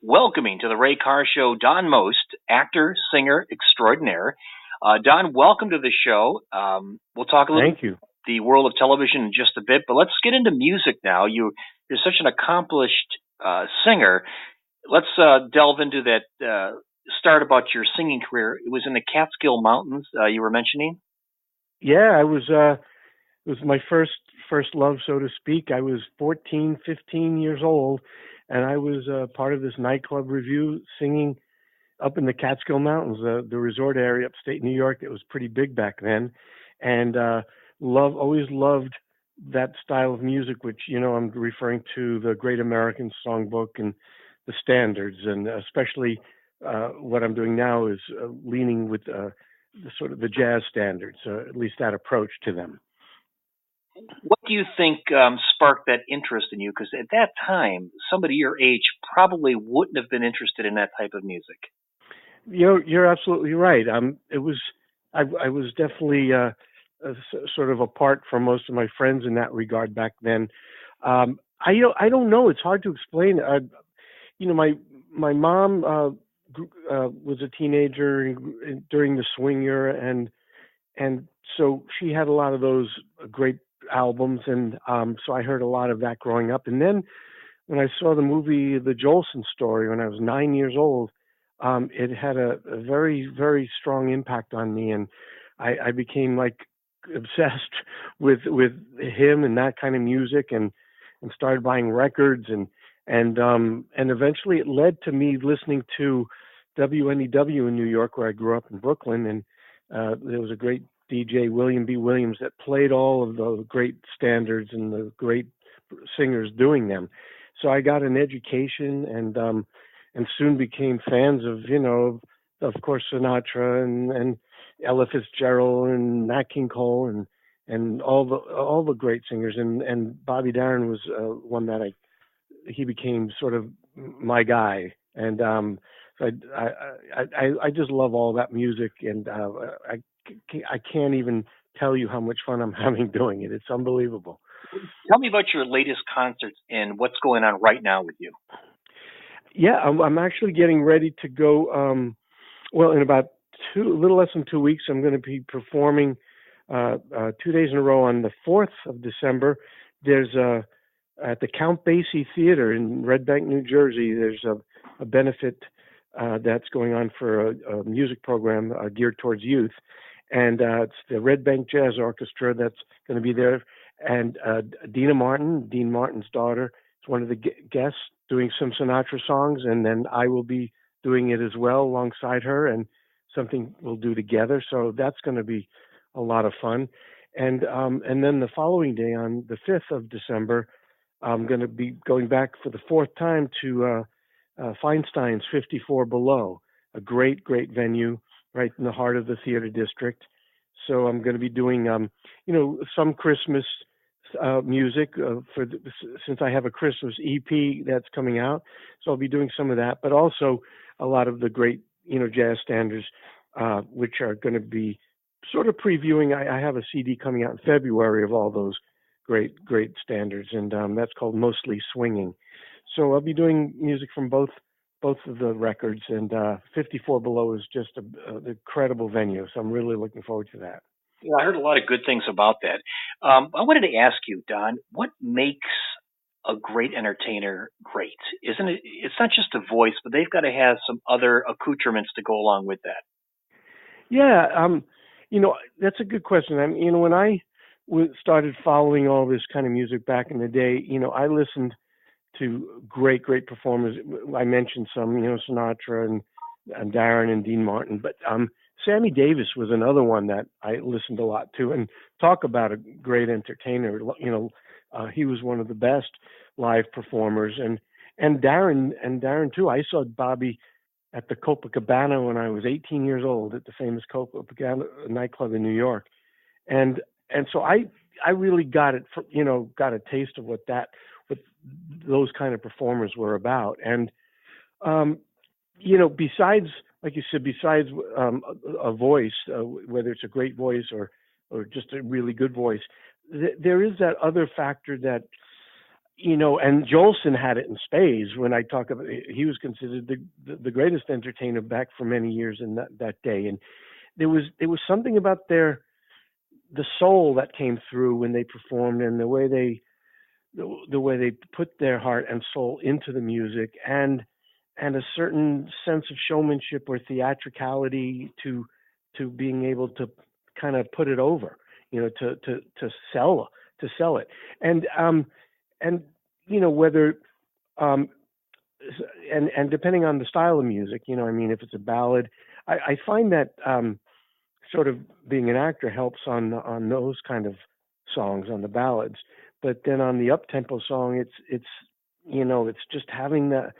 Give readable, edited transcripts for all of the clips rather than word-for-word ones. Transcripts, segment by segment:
welcoming to the Ray Carr Show Don Most, actor, singer extraordinaire. Don, welcome to the show. We'll talk a little Thank you. the world of television in just a bit, but let's get into music now. You're such an accomplished singer. Let's delve into that. Start about your singing career. It was in the Catskill Mountains. You were mentioning. Yeah, I was. It was my first love, so to speak. I was 14, 15 years old, and I was part of this nightclub review singing up in the Catskill Mountains, the resort area upstate New York. That was pretty big back then, and always loved that style of music, which I'm referring to the Great American Songbook and the standards, and especially what I'm doing now is leaning with the sort of the jazz standards, at least that approach to them. What do you think sparked that interest in you? Because at that time, somebody your age probably wouldn't have been interested in that type of music. You're absolutely right. It was I was definitely sort of apart from most of my friends in that regard back then. I don't know. It's hard to explain. My mom was a teenager during the swing era, and so she had a lot of those great albums, and so I heard a lot of that growing up. And then when I saw the movie The Jolson Story when I was 9 years old, it had a very, very strong impact on me, and I became like obsessed with him and that kind of music, and started buying records, and eventually it led to me listening to WNEW in New York, where I grew up in Brooklyn, and there was a great DJ, William B. Williams, that played all of the great standards and the great singers doing them. So I got an education, and soon became fans of, of course, Sinatra and Ella Fitzgerald and Nat King Cole and all the great singers. And Bobby Darin was one that he became sort of my guy. And so I just love all that music, and I can't even tell you how much fun I'm having doing it. It's unbelievable. Tell me about your latest concerts and what's going on right now with you. Yeah, I'm actually getting ready to go. Well, in about a little less than 2 weeks, I'm going to be performing 2 days in a row on the 4th of December. There's at the Count Basie Theater in Red Bank, New Jersey. There's a benefit that's going on for a music program geared towards youth, and it's the Red Bank Jazz Orchestra that's going to be there, and Dean Martin's daughter, is one of the guests doing some Sinatra songs, and then I will be doing it as well alongside her, and something we'll do together. So that's going to be a lot of fun. And then the following day, on the 5th of December, I'm going to be going back for the fourth time to Feinstein's 54 Below, a great venue right in the heart of the theater district. So I'm going to be doing, some Christmas music since I have a Christmas EP that's coming out. So I'll be doing some of that, but also a lot of the great, jazz standards, which are going to be sort of previewing. I have a CD coming out in February of all those great standards, and that's called Mostly Swinging. So I'll be doing music from both of the records, and 54 Below is just an incredible venue. So I'm really looking forward to that. Yeah, I heard a lot of good things about that. I wanted to ask you, Don, what makes a great entertainer great? Isn't it? It's not just a voice, but they've got to have some other accoutrements to go along with that. Yeah, that's a good question. I mean, when I started following all this kind of music back in the day, I listened to great performers. I mentioned some, Sinatra and Darin and Dean Martin, but Sammy Davis was another one that I listened a lot to. And talk about a great entertainer. He was one of the best live performers, and Darin too. I saw Bobby at the Copacabana when I was 18 years old, at the famous Copacabana nightclub in New York, and so I really got it, got a taste of what those kind of performers were about. And besides, like you said, besides a voice, whether it's a great voice or just a really good voice, there is that other factor that and Jolson had it in spades. When I talk about, he was considered the greatest entertainer back for many years in that day. And there was something about the soul that came through when they performed, and the way they put their heart and soul into the music, and a certain sense of showmanship or theatricality to being able to kind of put it over, to sell it. And whether um and depending on the style of music, I mean, if it's a ballad, I find that sort of being an actor helps on those kind of songs, on the ballads. But then on the up tempo song, it's just having the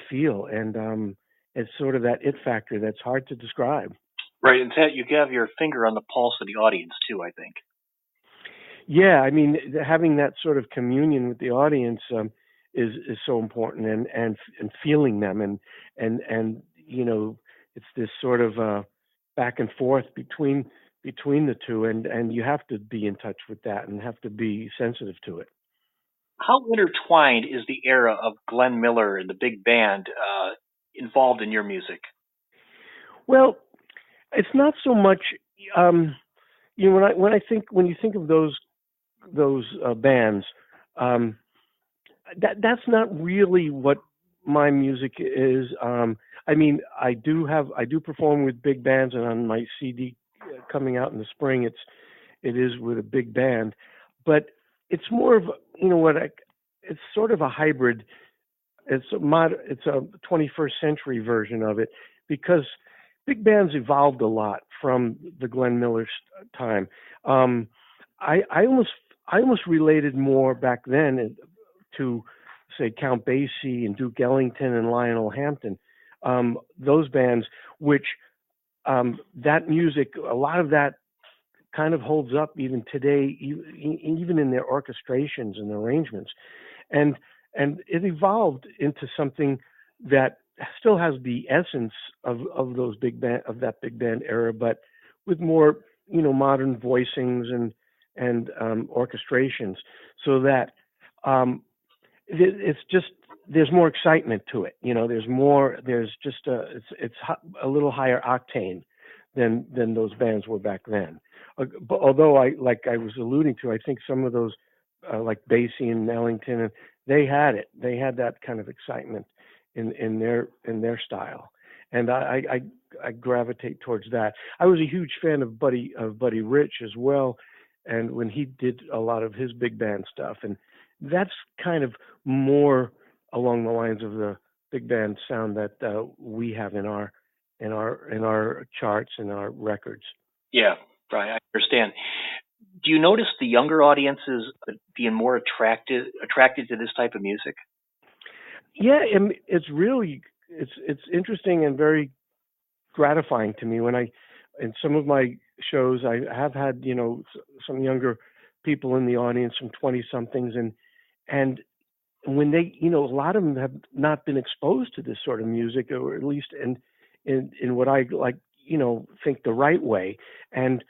feel, and it's sort of that it factor that's hard to describe. Right, and that you have your finger on the pulse of the audience too, I think. Yeah, I mean, having that sort of communion with the audience is so important, and feeling them, and it's this sort of back and forth between the two, and you have to be in touch with that and have to be sensitive to it. How intertwined is the era of Glenn Miller and the big band involved in your music? Well, it's not so much. Um, when you think of those bands, um, that's not really what my music is. I mean, I do perform with big bands, and on my CD coming out in the spring, it is with a big band, but it's more of what it's sort of a hybrid. It's a 21st century version of it, because big bands evolved a lot from the Glenn Miller time. Um, I almost related more back then to, say, Count Basie and Duke Ellington and Lionel Hampton. Those bands, which that music, a lot of that kind of holds up even today, even in their orchestrations and arrangements, and it evolved into something that still has the essence of those of that big band era, but with more modern voicings and orchestrations, so that um, it's just there's more excitement to it. There's just a little higher octane than those bands were back then. But although I was alluding to, I think some of those like Basie and Ellington, and they had it. They had that kind of excitement in their style, and I gravitate towards that. I was a huge fan of Buddy Rich as well, and when he did a lot of his big band stuff, and that's kind of more along the lines of the big band sound that we have in our charts and our records. Yeah, right. I understand. Do you notice the younger audiences being more attracted to this type of music? Yeah, and it's interesting and very gratifying to me when in some of my shows I have had some younger people in the audience, some 20 somethings, and when they, a lot of them have not been exposed to this sort of music, or at least in what I like, think the right way, and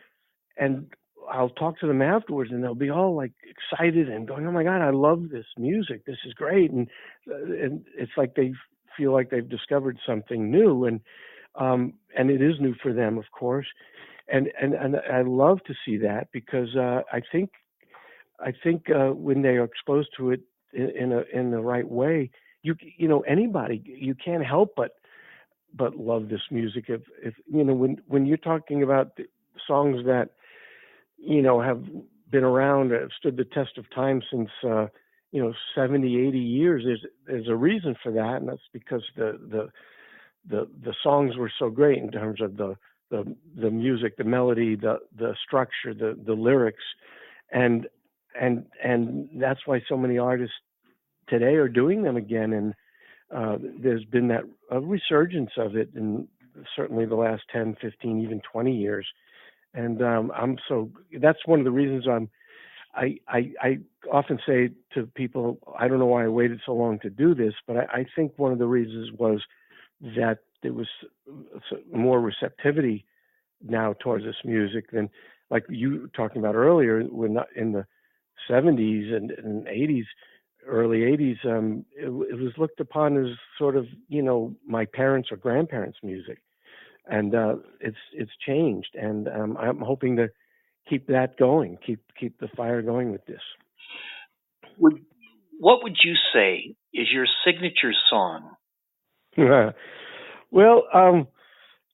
and I'll talk to them afterwards, and they'll be all like excited and going, "Oh my God, I love this music! This is great!" And it's like they feel like they've discovered something new, and it is new for them, of course, and I love to see that, because I think when they are exposed to it in the right way, anybody, you can't help but love this music. If when you're talking about the songs that have been around, have stood the test of time since 70, 80 years, there's a reason for that, and that's because the songs were so great in terms of the music, the melody, the structure, the lyrics, and and that's why so many artists today are doing them again, and there's been that a resurgence of it in certainly the last 10, 15, even 20 years. And that's one of the reasons I often say to people, I don't know why I waited so long to do this, but I think one of the reasons was that there was more receptivity now towards this music than, like you were talking about earlier, when not in the 70s and 80s. early '80s, it was looked upon as sort of my parents' or grandparents' music, and it's changed, and I'm hoping to keep that going, keep the fire going with this. Would what would you say is your signature song? Well,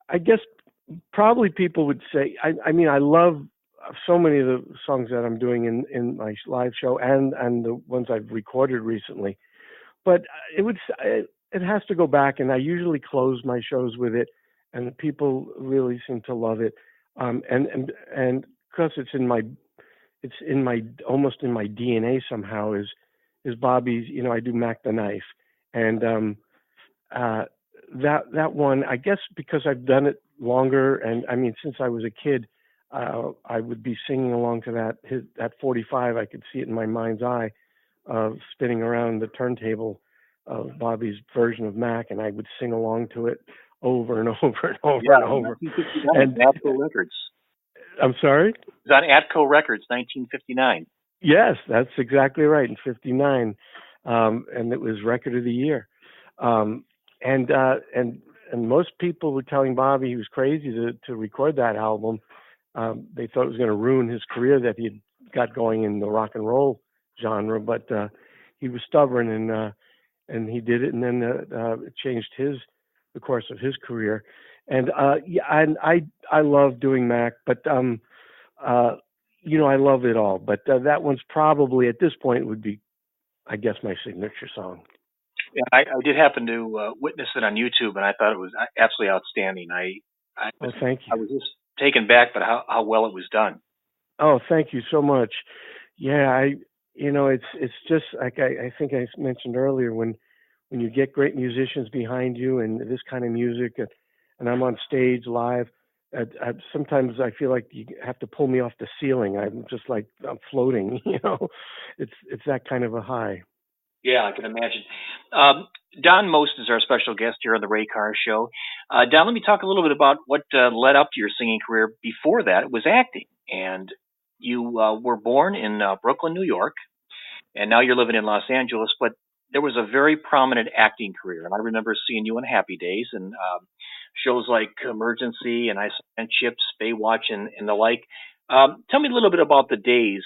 I guess probably people would say. I mean, I love so many of the songs that I'm doing in my live show and the ones I've recorded recently. But it has to go back, and I usually close my shows with it, and people really seem to love it. And because it's in my almost in my DNA somehow is Bobby's. I do Mac the Knife, and uh, that one, I guess, because I've done it longer, and I mean, since I was a kid, I would be singing along to that 45. I could see it in my mind's eye, spinning around the turntable of Bobby's version of Mac, and I would sing along to it over and over and over Yeah, and over. 1959, And Atco Records. I'm sorry. It was on Atco Records, 1959. Yes, that's exactly right. In '59, and it was Record of the Year. Um, and most people were telling Bobby he was crazy to record that album. They thought it was going to ruin his career that he got going in the rock and roll genre, but he was stubborn and he did it, and then it changed the course of his career. And yeah, and I love doing Mac, but uh, I love it all. But that one's probably at this point would be, I guess, my signature song. Yeah, I did happen to witness it on YouTube, and I thought it was absolutely outstanding. I was Oh, thank I you. was just taken back by how well it was done. Oh, thank you so much. Yeah, it's just like I think I mentioned earlier when you get great musicians behind you and this kind of music, and I'm on stage live. Sometimes I feel like you have to pull me off the ceiling. I'm just like I'm floating. It's that kind of a high. Yeah, I can imagine. Um, Don Most is our special guest here on the Ray Carr Show. Don, let me talk a little bit about what led up to your singing career. Before that, it was acting, and you were born in Brooklyn, New York, and now you're living in Los Angeles. But there was a very prominent acting career, and I remember seeing you in Happy Days and shows like Emergency and Ice and Chips, Baywatch, and the like. Tell me a little bit about the days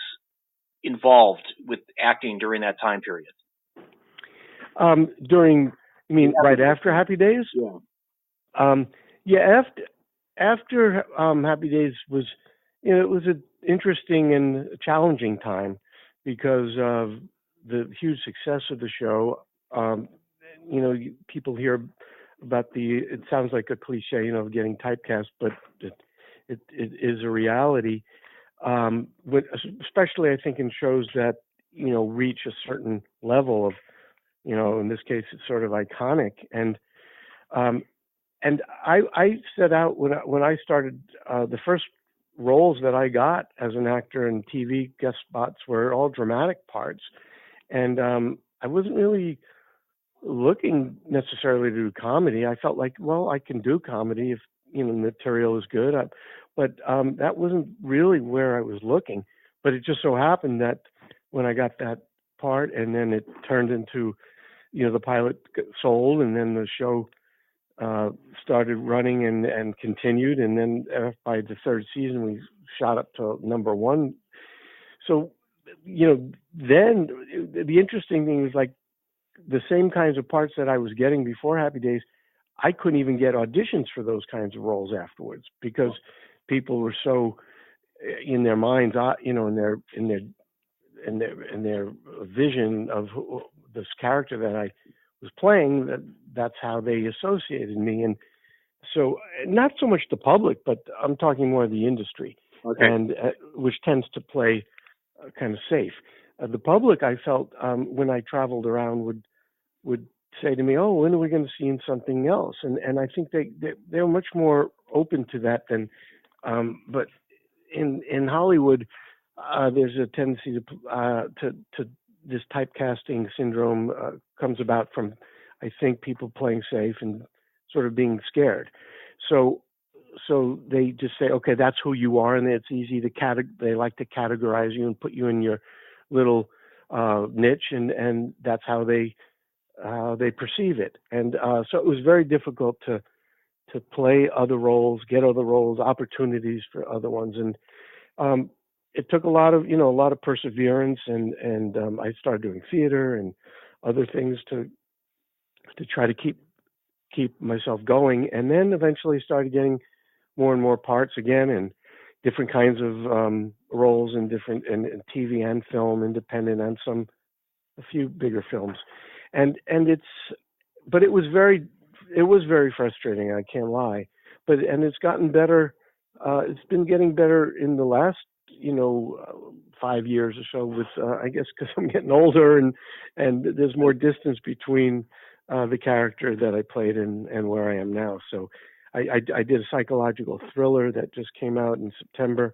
involved with acting during that time period. During, you The mean right Happy Days after time. Happy Days? Yeah. Yeah, after Happy Days was, it was an interesting and challenging time because of the huge success of the show. Um, People hear about it sounds like a cliche, getting typecast, but it is a reality. Especially I think in shows that reach a certain level of, in this case it's sort of iconic, um, and I set out when I started, the first roles that I got as an actor in TV guest spots were all dramatic parts, and I wasn't really looking necessarily to do comedy. I felt like, well, I can do comedy if the material is good, but that wasn't really where I was looking. But it just so happened that when I got that part, and then it turned into the pilot sold, and then the show uh, started running and continued, and then by the third season we shot up to number one. So then the interesting thing was like the same kinds of parts that I was getting before Happy Days, I couldn't even get auditions for those kinds of roles afterwards because people were so in their minds, in their vision of this character that I was playing, that's how they associated me. And so, not so much the public, but I'm talking more the industry, Okay. and which tends to play kind of safe. The public, I felt, when I traveled around, would say to me, "Oh, when are we going to see something else?" And I think they're much more open to that than. But in Hollywood, there's a tendency to this typecasting syndrome comes about from, I think, people playing safe and sort of being scared. So they just say, okay, that's who you are, and it's easy to they like to categorize you and put you in your little niche, and that's how they perceive it. And so it was very difficult to play other roles, get other roles, opportunities for other ones, and um, it took a lot of perseverance, and I started doing theater and other things to try to keep myself going, and then eventually started getting more and more parts again, and different kinds of roles in different in TV and film, independent, and a few bigger films, and it's but it was very frustrating. I can't lie, but and it's gotten better. It's been getting better in the last 5 years or so. With I guess because I'm getting older and there's more distance between the character that I played and where I am now. So I did a psychological thriller that just came out in September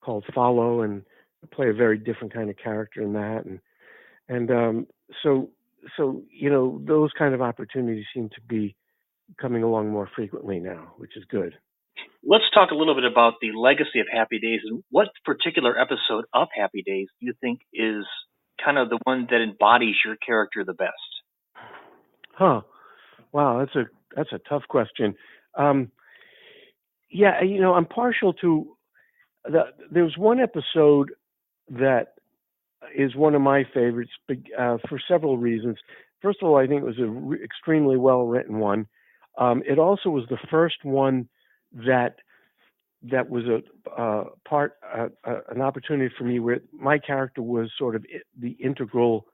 called Follow, and I play a very different kind of character in that, and so those kind of opportunities seem to be coming along more frequently now, which is good. Let's talk a little bit about the legacy of Happy Days and what particular episode of Happy Days do you think is kind of the one that embodies your character the best? Huh? Wow, that's a tough question. Um, yeah, I'm partial to there's one episode that is one of my favorites for several reasons. First of all, I think it was an extremely well written one. It also was the first one that that was an opportunity for me where my character was sort of the integral,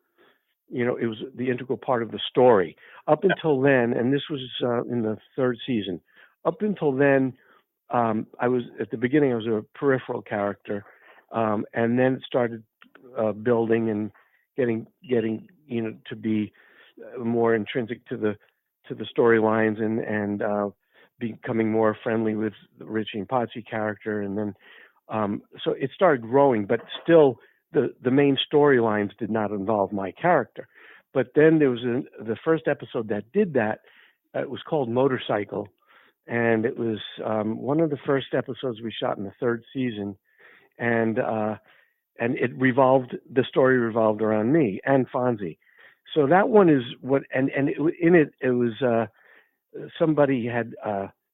it was the integral part of the story. Up until then, and this was in the third season. Up until then, I was at the beginning. I was a peripheral character, and then it started building and getting to be more intrinsic to the storylines and becoming more friendly with the Richie and Potsy character, and then so it started growing, but still the main storylines did not involve my character. But then there was the first episode that did that. It was called Motorcycle, and it was one of the first episodes we shot in the third season, and the story revolved around me and Fonzie. So that one is what, and in it, it was somebody had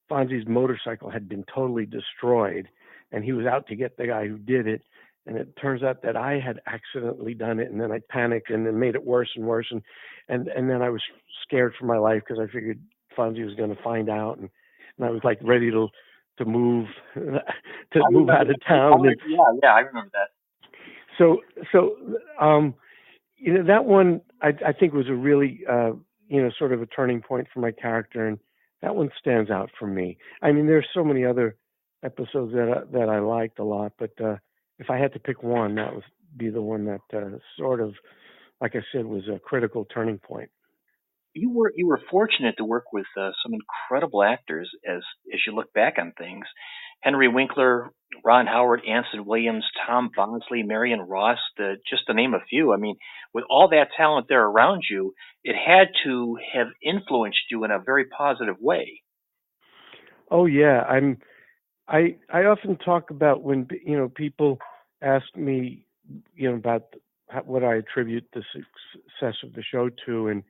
Fonzie's motorcycle had been totally destroyed, and he was out to get the guy who did it. And it turns out that I had accidentally done it, and then I panicked and then made it worse and worse, and then I was scared for my life because I figured Fonzie was going to find out, and I was like ready to move to move out of town. And Yeah, I remember that. so so that one I think was a really sort of a turning point for my character, and that one stands out for me. I mean, there's so many other episodes that I liked a lot, but if I had to pick one, that would be the one that sort of, like I said, was a critical turning point. You were fortunate to work with some incredible actors as you look back on things. Henry Winkler, Ron Howard, Anson Williams, Tom Bosley, Marion Ross, just to name a few. I mean, with all that talent there around you, it had to have influenced you in a very positive way. Oh yeah, I often talk about when people ask me about what I attribute the success of the show to, and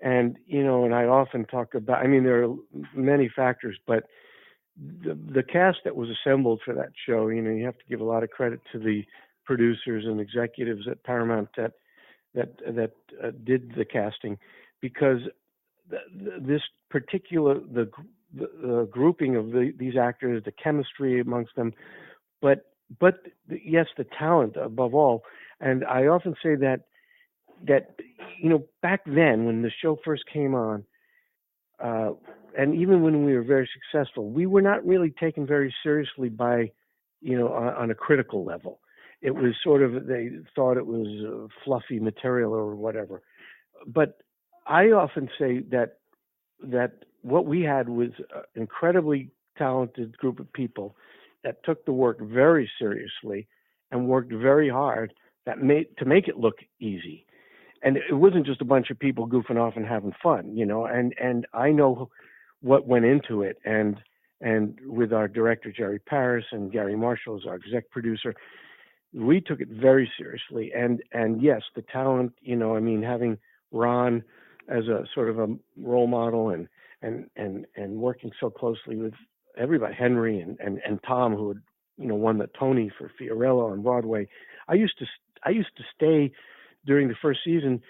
I often talk about. I mean, there are many factors, but the cast that was assembled for that show, you have to give a lot of credit to the producers and executives at Paramount that did the casting, because this particular the grouping of these actors, the chemistry amongst them, but yes, the talent above all. And I often say that back then when the show first came on, uh, and even when we were very successful, we were not really taken very seriously by on a critical level. It was sort of, they thought it was fluffy material or whatever. But I often say that what we had was an incredibly talented group of people that took the work very seriously and worked very hard to make it look easy. And it wasn't just a bunch of people goofing off and having fun, and I know what went into it, and with our director Jerry Paris and Gary Marshall as our exec producer, we took it very seriously, and yes, the talent. I mean, having Ron as a sort of a role model, and working so closely with everybody, Henry and Tom, who had won the Tony for Fiorello on Broadway. I used to I used to stay during the first season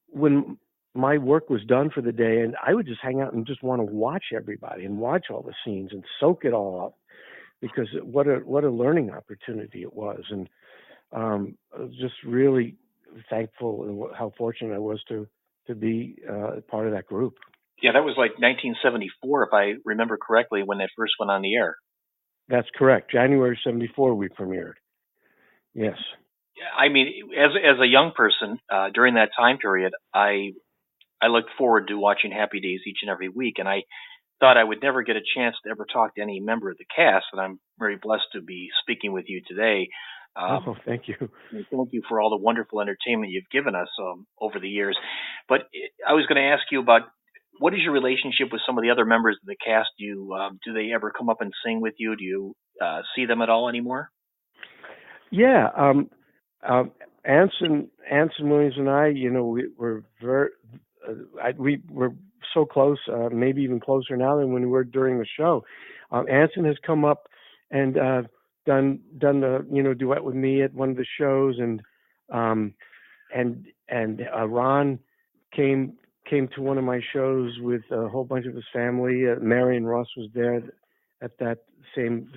when my work was done for the day, and I would just hang out and just want to watch everybody and watch all the scenes and soak it all up because what a learning opportunity it was, and I was just really thankful and how fortunate I was to be part of that group. Yeah, that was like 1974, if I remember correctly, when that first went on the air. That's correct. January '74 we premiered. Yes. I mean, as a young person during that time period, I looked forward to watching Happy Days each and every week, and I thought I would never get a chance to ever talk to any member of the cast, and I'm very blessed to be speaking with you today. Oh, thank you. And thank you for all the wonderful entertainment you've given us over the years. But I was going to ask you about what is your relationship with some of the other members of the cast? Do they ever come up and sing with you? Do you see them at all anymore? Yeah. Anson Williams and I, we're very, we were so close, maybe even closer now than when we were during the show. Anson has come up and done the duet with me at one of the shows, um, and Ron came came to one of my shows with a whole bunch of his family. Marion Ross was there at that same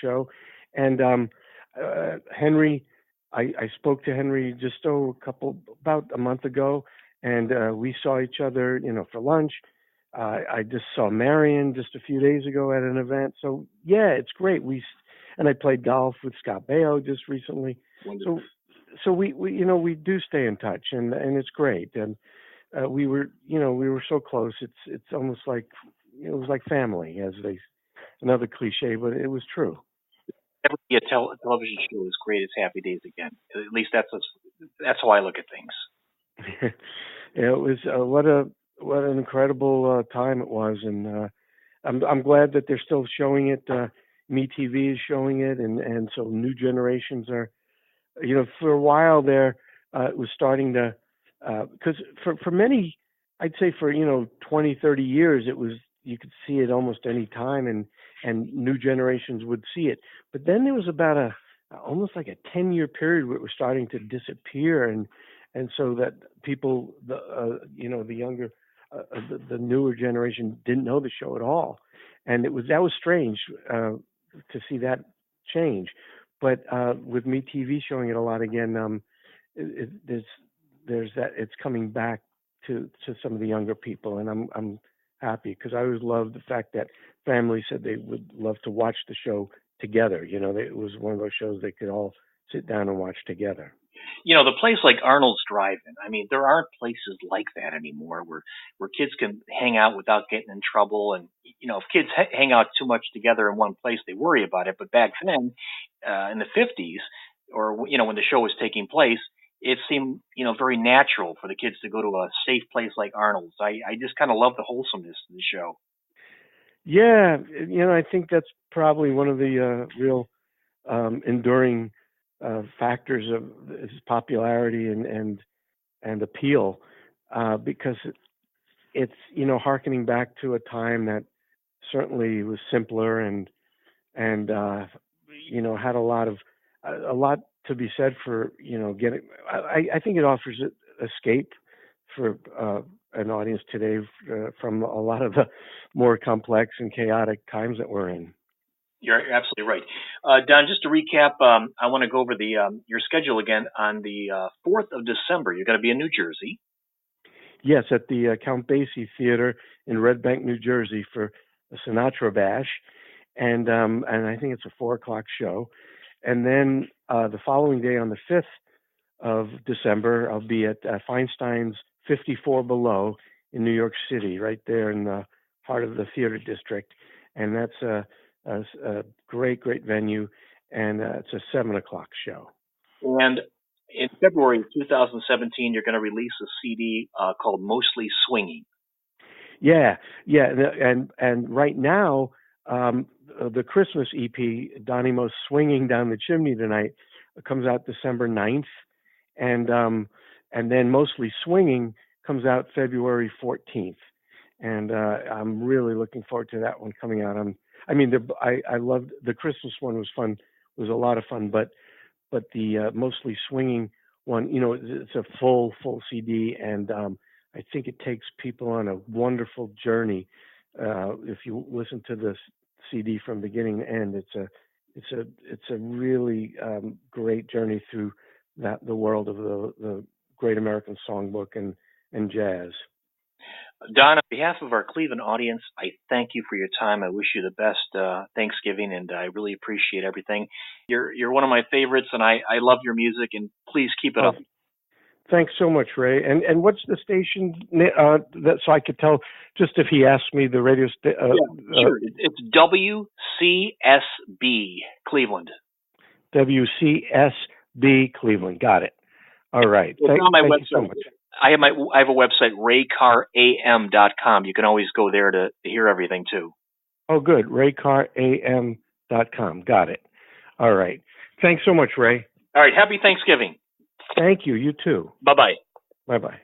show, and Henry. I spoke to Henry just about a month ago, and we saw each other, for lunch. I just saw Marion just a few days ago at an event. So yeah, it's great. And I played golf with Scott Baio just recently. Wonderful. So we do stay in touch, and it's great. And we were so close. It's almost like it was like family, as another cliche, but it was true. Never be television show as great as Happy Days again. At least that's how I look at things. Yeah, it was what an incredible time it was, and I'm glad that they're still showing it. MeTV is showing it, and so new generations are. For a while there, it was starting to because for many, I'd say for 20, 30 years, it was you could see it almost any time, and new generations would see it. But then there was about a almost like a 10-year period where it was starting to disappear, and so that people, the younger, the newer generation didn't know the show at all, and that was strange to see that change. But with me TV showing it a lot again, there's that it's coming back to some of the younger people, and I'm happy because I always loved the fact that families said they would love to watch the show together. It was one of those shows they could all sit down and watch together. The place like Arnold's Drive-In. I mean, there aren't places like that anymore where kids can hang out without getting in trouble. And if kids hang out too much together in one place, they worry about it. But back then, in the '50s, or when the show was taking place, it seemed very natural for the kids to go to a safe place like Arnold's. I just kind of love the wholesomeness of the show. Yeah, I think that's probably one of the real enduring factors of its popularity and appeal, because it's harkening back to a time that certainly was simpler and had a lot to be said for getting. I think it offers escape for an audience today from a lot of the more complex and chaotic times that we're in. You're absolutely right. Don, just to recap, I want to go over your schedule again. On the 4th of December, you're going to be in New Jersey. Yes, at the Count Basie Theater in Red Bank, New Jersey, for a Sinatra bash, and I think it's a 4 o'clock show. And then the following day, on the 5th of December, I'll be at Feinstein's 54 Below in New York City, right there in the heart of the theater district, and that's a great, great venue, and it's a 7 o'clock show. And in February of 2017, you're going to release a CD called Mostly Swinging. Yeah, and right now the Christmas EP, Donnie Most Swinging Down the Chimney Tonight, comes out December 9th. And then Mostly Swinging comes out February 14th. And I'm really looking forward to that one coming out. I loved the Christmas one, was fun, was a lot of fun, but the Mostly Swinging one, it's a full CD, and I think it takes people on a wonderful journey. If you listen to the CD from beginning to end, it's a really great journey through the world of the Great American Songbook and jazz. Don, on behalf of our Cleveland audience, I thank you for your time. I wish you the best Thanksgiving, and I really appreciate everything. You're one of my favorites, and I love your music, and please keep it up. Thanks so much, Ray. And what's the station that, so I could tell, just if he asked me the radio station? Sure. It's WCSB Cleveland. WCSB Cleveland. Got it. All right. It's on my website. So much. I have a website, raycaram.com. You can always go there to hear everything too. Oh, good. raycaram.com. Got it. All right. Thanks so much, Ray. All right. Happy Thanksgiving. Thank you. You too. Bye-bye. Bye-bye.